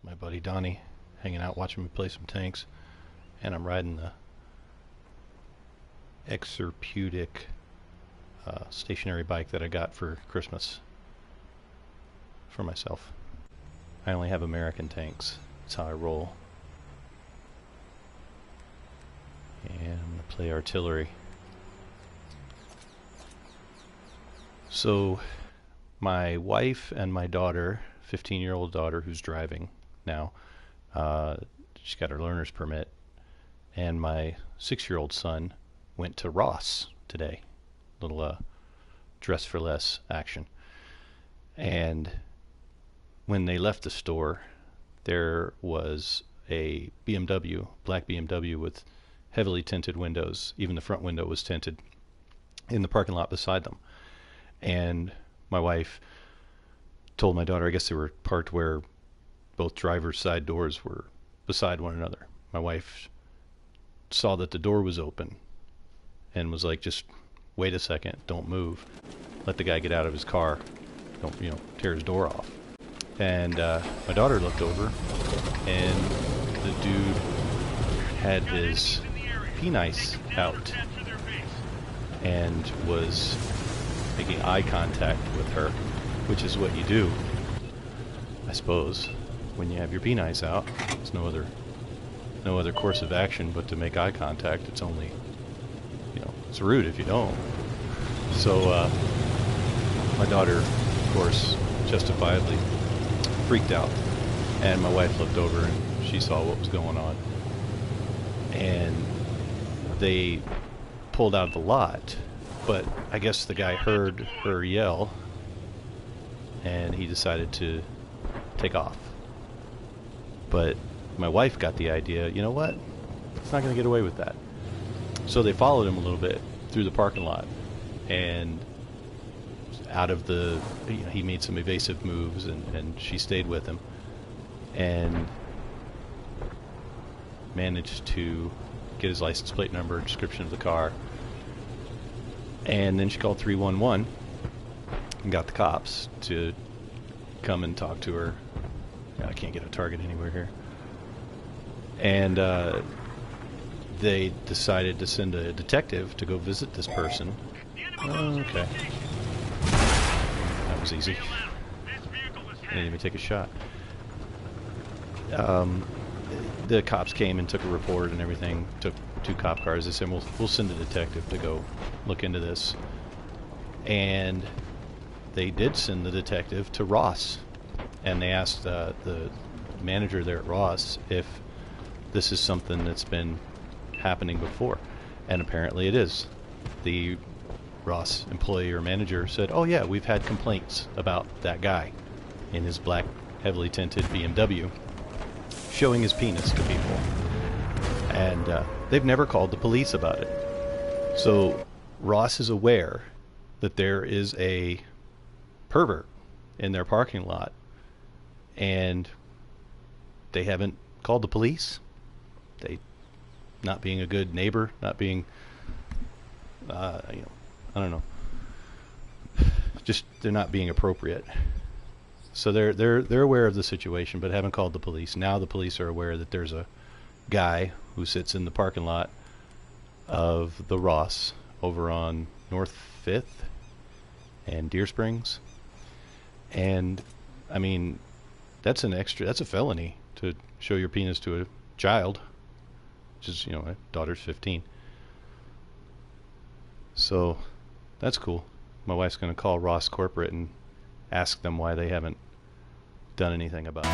It's my buddy Donnie hanging out watching me play some tanks, and I'm riding the Exerputic stationary bike that I got for Christmas for myself. I only have American tanks. That's how I roll. And I'm going to play artillery. So my wife and my daughter, 15-year-old daughter who's driving now, she's got her learner's permit, and my 6-year-old son went to Ross today. Little dress for less action. And when they left the store, there was a BMW, black BMW with heavily tinted windows. Even the front window was tinted in the parking lot beside them. And my wife told my daughter, I guess they were parked where both driver's side doors were beside one another. My wife saw that the door was open and was like, just wait a second, don't move. Let the guy get out of his car. Don't, tear his door off. And my daughter looked over, and the dude had his penis out and was making eye contact with her, which is what you do, I suppose, when you have your penis out. There's no other course of action but to make eye contact. It's only, it's rude if you don't. So my daughter, of course, justifiably freaked out, and my wife looked over and she saw what was going on, and they pulled out of the lot. But I guess the guy heard her yell, and he decided to take off. But my wife got the idea, you know what? It's not going to get away with that. So they followed him a little bit through the parking lot, and out of the, he made some evasive moves, and she stayed with him, and managed to get his license plate number, description of the car. And then she called 311 and got the cops to come and talk to her. I can't get a target anywhere here. And they decided to send a detective to go visit this person. Okay. That was easy. I didn't even take a shot. The cops came and took a report and everything, took 2 cop cars. They said, we'll send a detective to go look into this. And they did send the detective to Ross. And they asked the manager there at Ross if this is something that's been happening before. And apparently it is. The Ross employee or manager said, oh yeah, we've had complaints about that guy in his black, heavily tinted BMW showing his penis to people. And they've never called the police about it. So Ross is aware that there is a pervert in their parking lot, and they haven't called the police. They, not being a good neighbor, not being, I don't know, just they're not being appropriate. So they're aware of the situation, but haven't called the police. Now the police are aware that there's a guy who sits in the parking lot of the Ross over on North 5th and Deer Springs. And I mean, that's a felony to show your penis to a child, which is, my daughter's 15. So that's cool. My wife's going to call Ross Corporate and ask them why they haven't done anything about it.